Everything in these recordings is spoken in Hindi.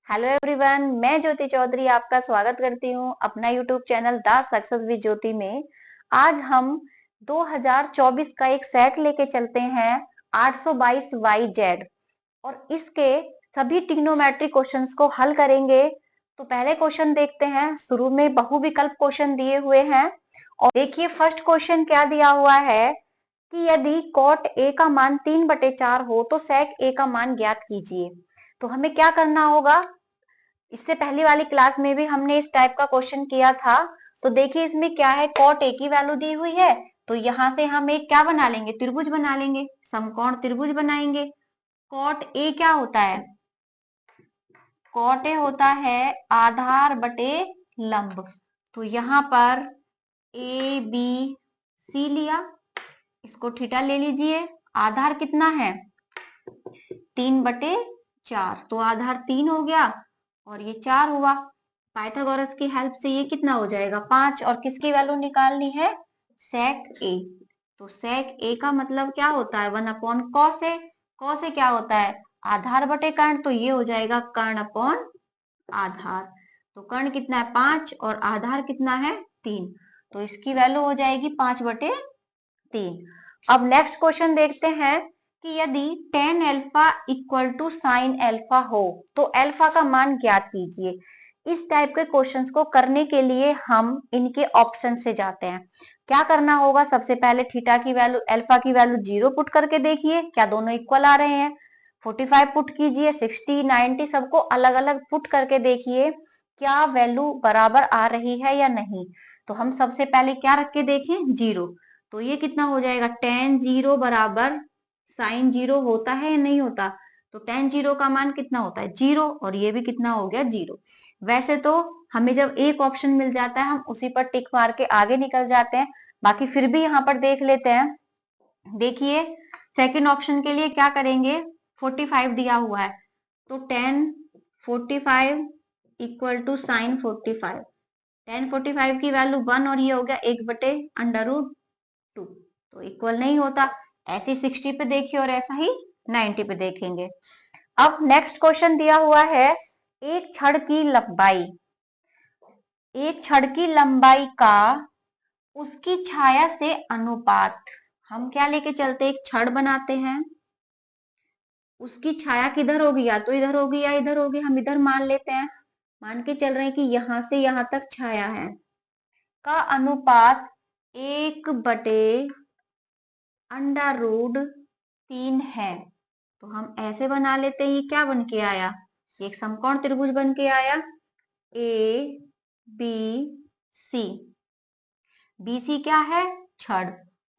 हेलो एवरीवन, मैं ज्योति चौधरी आपका स्वागत करती हूँ अपना YouTube channel the success with Jyoti में। आज हम 2024 का एक सेट लेके चलते हैं 822 YZ और इसके सभी ट्रिग्नोमेट्री क्वेश्चंस को हल करेंगे। तो पहले क्वेश्चन देखते हैं। शुरू में बहुविकल्प क्वेश्चन दिए हुए हैं और देखिए फर्स्ट क्वेश्चन क्या दिया हुआ है कि यदि कॉट ए का मान 3/4 हो तो सेक ए का मान ज्ञात कीजिए। तो हमें क्या करना होगा, इससे पहली वाली क्लास में भी हमने इस टाइप का क्वेश्चन किया था। तो देखिए इसमें क्या है, कॉट ए की वैल्यू दी हुई है तो यहां से हम एक क्या बना लेंगे, त्रिभुज बना लेंगे, समकोण त्रिभुज बनाएंगे। कॉट ए क्या होता है, कॉट ए होता है आधार बटे लंब। तो यहाँ पर ए बी सी लिया, इसको थीटा ले लीजिए। आधार कितना है 3/4, तो आधार 3 हो गया और ये 4 हुआ। पाइथागोरस की हेल्प से ये कितना हो जाएगा 5। और किसकी वैल्यू निकालनी है, सेक ए। तो सेक ए का मतलब क्या होता है 1 कॉस ए। कॉस ए क्या होता है आधार बटे कर्ण, तो ये हो जाएगा कर्ण अपॉन आधार। तो कर्ण कितना है 5 और आधार कितना है 3, तो इसकी वैल्यू हो जाएगी 5/3। अब नेक्स्ट क्वेश्चन देखते हैं कि यदि tan alpha equal to sine alpha हो तो अल्फा का मान ज्ञात कीजिए। इस टाइप के क्वेश्चंस को करने के लिए हम इनके ऑप्शन से जाते हैं। क्या करना होगा, सबसे पहले थीटा की वैल्यू अल्फा की वैल्यू 0 पुट करके देखिए क्या दोनों इक्वल आ रहे हैं। 45 पुट कीजिए, 60 90 सबको अलग अलग पुट करके देखिए क्या वैल्यू बराबर आ रही है या नहीं। तो हम सबसे पहले क्या रख के देखें 0। तो ये कितना हो जाएगा tan 0 बराबर साइन 0 होता है या नहीं होता। तो tan 0 का मान कितना होता है 0 और ये भी कितना हो गया 0। वैसे तो हमें जब एक ऑप्शन मिल जाता है हम उसी पर टिक मार के आगे निकल जाते हैं, बाकी फिर भी यहाँ पर देख लेते हैं। देखिए सेकंड ऑप्शन के लिए क्या करेंगे, 45 दिया हुआ है तो tan 45 equal to sine 45। tan 45 की वैल्यू 1 और ये हो गया 1/√2, तो इक्वल नहीं होता। ऐसे 60 पे देखिए और ऐसा ही 90 पे देखेंगे। अब नेक्स्ट क्वेश्चन दिया हुआ है एक छड़ की लंबाई, एक छड़ की लंबाई का उसकी छाया से अनुपात। हम क्या लेके चलते, एक छड़ बनाते हैं, उसकी छाया किधर होगी, या तो इधर होगी या इधर होगी। हम इधर मान लेते हैं, मान के चल रहे हैं कि यहां से यहां तक छाया है, का अनुपात 1/√3 है। तो हम ऐसे बना लेते हैं, ये क्या बन के आया, एक समकोण त्रिभुज बन के आया A B C. B C क्या है छड़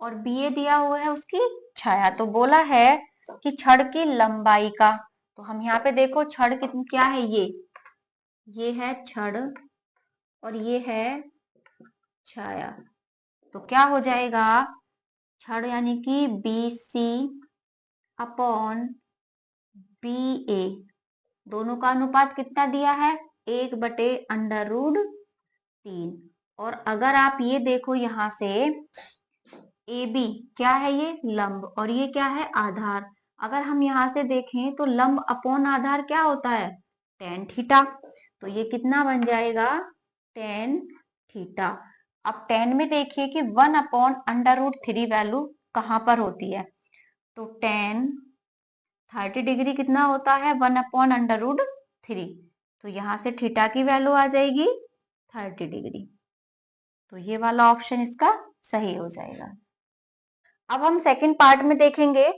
और बी ए दिया हुआ है उसकी छाया। तो बोला है कि छड़ की लंबाई का, तो हम यहाँ पे देखो छड़ कितनी क्या है, ये है छड़ और ये है छाया। तो क्या हो जाएगा छड़ यानी कि बी सी अपॉन बी ए, दोनों का अनुपात कितना दिया है 1/√3। और अगर आप ये देखो यहां से ए बी क्या है, ये लंब और ये क्या है आधार। अगर हम यहां से देखें तो लंब अपॉन आधार क्या होता है tan थीटा। तो ये कितना बन जाएगा tan थीटा। अब tan में देखिए कि 1/√3 वैल्यू कहां पर होती है। तो tan 30 डिग्री कितना होता है 1/√3। तो यहां से थीटा की वैल्यू आ जाएगी 30 डिग्री। तो ये वाला ऑप्शन इसका सही हो जाएगा। अब हम सेकंड पार्ट में देखेंगे।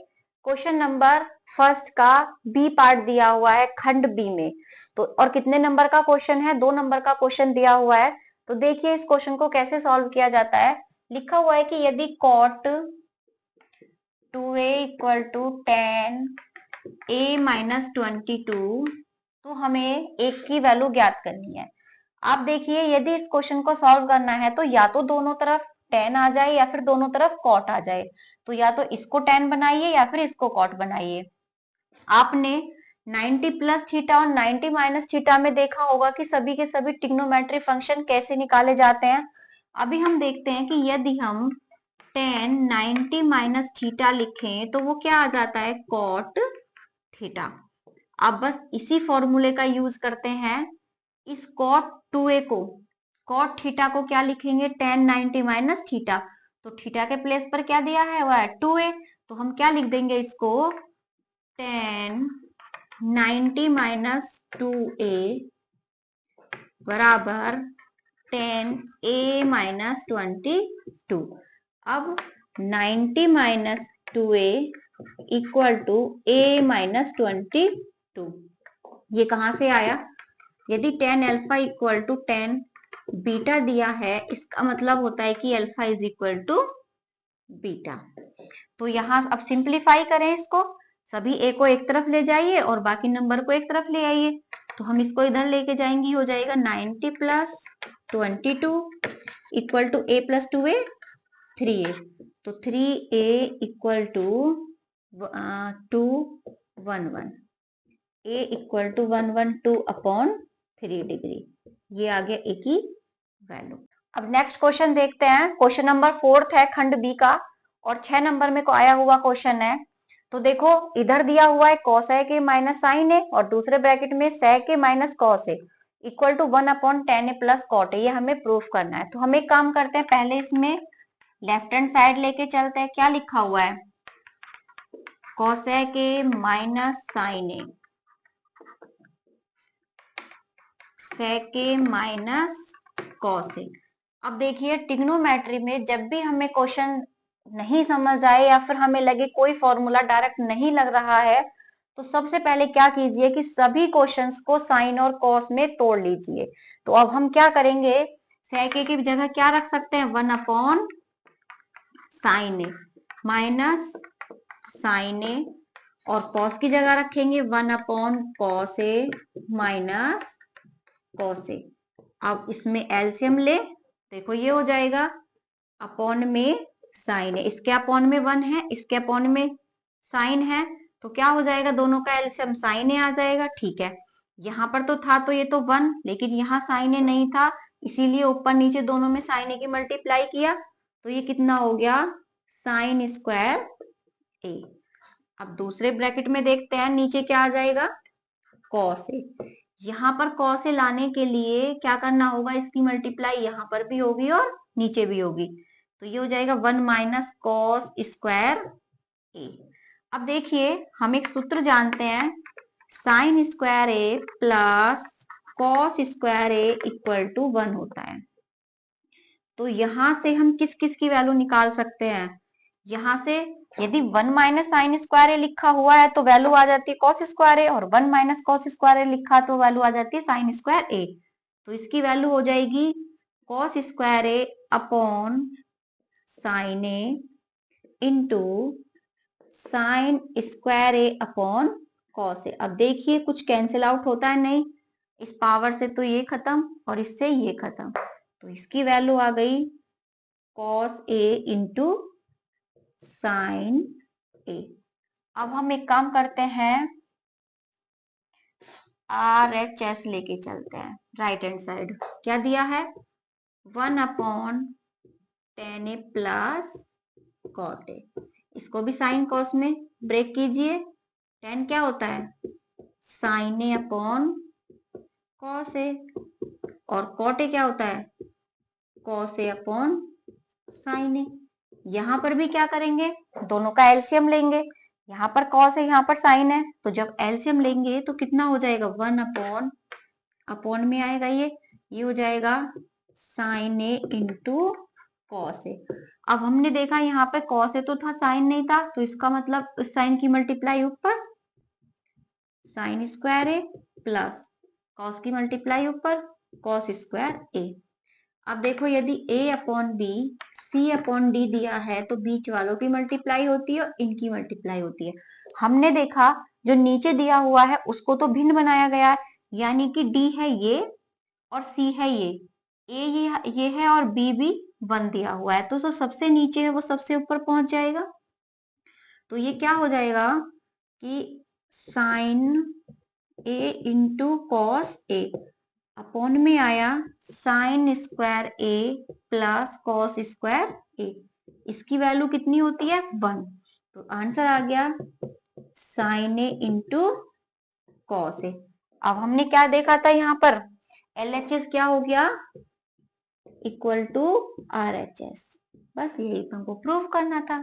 क्वेश्चन नंबर फर्स्ट का बी पार्ट दिया हुआ है खंड बी में। तो और कितने नंबर का क्वेश्चन है, 2 नंबर का क्वेश्चन दिया हुआ है। तो देखिए इस क्वेश्चन को कैसे सॉल्व किया जाता है। लिखा हुआ है कि यदि cot 2a equal to tan a-22, तो हमें एक की वैल्यू ज्ञात करनी है। आप देखिए यदि इस क्वेश्चन को सॉल्व करना है तो या तो दोनों तरफ tan आ जाए या फिर दोनों तरफ cot आ जाए। तो या तो इसको tan बनाइए या फिर इसको cot बनाइए। आपने 90 प्लस थीटा और 90 माइनस थीटा में देखा होगा कि सभी के सभी ट्रिग्नोमेट्री फंक्शन कैसे निकाले जाते हैं। अभी हम देखते हैं कि यदि हम tan 90 माइनस थीटा लिखें तो वो क्या आ जाता है cot थीटा। अब बस इसी फॉर्मूले का यूज करते हैं। इस cot 2a को, cot थीटा को क्या लिखेंगे, tan 90 माइनस थीटा। तो थीटा के प्लेस पर क्या दिया है, वह है 2a। तो हम क्या लिख देंगे इसको, tan 90 माइनस 2a बराबर tan a माइनस 22। अब 90 minus 2a equal to a minus 22। ये कहां से आया, यदि tan alpha equal to tan beta दिया है, इसका मतलब होता है कि alpha is equal to beta. तो यहाँ अब सिंप्लीफाई करें इसको, सभी a को एक तरफ ले जाइए और बाकी नंबर को एक तरफ ले आइए। तो हम इसको इधर लेके जाएंगे, हो जाएगा 90 plus 22 equal to a plus 2a 3a। तो 3a equal to 211, a equal to 112 upon 3 degree. ये आ गया a की वैल्यू। अब नेक्स्ट क्वेश्चन देखते हैं। क्वेश्चन नंबर 4 है खंड बी का और 6 नंबर में को आया हुआ क्वेश्चन है। तो देखो इधर दिया हुआ है cos a के माइनस साइन ए और दूसरे ब्रैकेट में sec a minus cos a equal to 1 upon tan a plus cot a। ये हमें प्रूफ करना है। तो हम एक काम करते हैं, पहले इसमें लेफ्ट हैंड साइड लेके चलते हैं। क्या लिखा हुआ है, cos a के minus sine A, sec a minus cos a। अब देखिए ट्रिग्नोमेट्री में जब भी हमें क्वेश्चन नहीं समझ आए या फिर हमें लगे कोई फॉर्मूला डायरेक्ट नहीं लग रहा है, तो सबसे पहले क्या कीजिए कि सभी क्वेश्चंस को साइन और कॉस में तोड़ लीजिए। तो अब हम क्या करेंगे, sec a की जगह क्या रख सकते हैं, 1 upon sine A minus sine A, और कॉस की जगह रखेंगे 1 upon cos A minus cos A. अब इसमें एलसीएम ले, देखो ये हो जाएगा अपॉन में साइन है, इसके अपॉन में 1 है, इसके अपॉन में साइन है, तो क्या हो जाएगा, दोनों का एलसीएम साइन ए आ जाएगा। ठीक है, यहाँ पर तो था तो ये तो 1, लेकिन यहाँ साइन ए नहीं था, इसीलिए ऊपर नीचे दोनों में साइन ए की मल्टीप्लाई किया, तो ये कितना हो गया, साइन स्क्वायर ए। अब दूसरे ब्रैकेट में देखते हैं नीचे क्या आ जाएगा, कॉस ए। यहाँ पर कॉस ए लाने के लिए क्या करना होगा, इसकी मल्टीप्लाई यहाँ पर भी होगी और नीचे भी होगी, तो ये हो जाएगा 1 माइनस कॉस स्क्वायर ए। अब देखिए हम एक सूत्र जानते हैं, sine square A plus cos square A equal to 1 होता है। तो यहां से हम किस किस की वैल्यू निकाल सकते हैं, यहां से यदि 1 माइनस साइन स्क्वायर ए लिखा हुआ है तो वैल्यू आ जाती है कॉस स्क्वायर ए, और 1 माइनस कॉस स्क्वायर ए लिखा तो वैल्यू आ जाती है साइन स्क्वायर ए। तो इसकी वैल्यू हो जाएगी कॉस स्क्वायर ए अपॉन साइन ए इंटू साइन स्क्वायर ए अपॉन कॉस ए। अब देखिए कुछ कैंसिल आउट होता है नहीं, इस पावर से तो ये खत्म और इससे ये खत्म, तो इसकी वैल्यू आ गई कॉस ए इंटू साइन ए। अब हम एक काम करते हैं, RHS लेके चलते हैं राइट हैंड साइड। क्या दिया है, 1 upon tan a plus cot A. इसको भी साइन कॉस में ब्रेक कीजिए, tan क्या होता है, sine A upon cos A, और कॉट ए क्या होता है, cos A upon sine A. यहां पर भी क्या करेंगे, दोनों का एलसीएम लेंगे, यहाँ पर कॉस है यहाँ पर साइन है, तो जब एलसीएम लेंगे तो कितना हो जाएगा, 1 अपॉन अपॉन में आएगा ये हो जाएगा साइन ए इंटू कॉस ए। अब हमने देखा यहाँ पे कॉस ए तो था, साइन नहीं था, तो इसका मतलब उस साइन की मल्टीप्लाई ऊपर sine square A plus cos की मल्टीप्लाई ऊपर कॉस स्क्वायर ए। अब देखो यदि a upon B C upon D दिया है तो बीच वालों की मल्टीप्लाई होती है और इनकी मल्टीप्लाई होती है। हमने देखा जो नीचे दिया हुआ है उसको तो भिन्न बनाया गया है, यानी कि d है ये और c है ये, a ये है और b भी 1 दिया हुआ है, तो जो सबसे नीचे है वो सबसे ऊपर पहुंच जाएगा। तो ये क्या हो जाएगा कि sine a into cos A upon में आया sine square A plus cos square A. इसकी वैल्यू कितनी होती है, 1, तो आंसर आ गया साइन ए इंटू कॉस ए। अब हमने क्या देखा था यहाँ पर, LHS क्या हो गया, इक्वल टू RHS। बस यही तो हमको प्रूव करना था।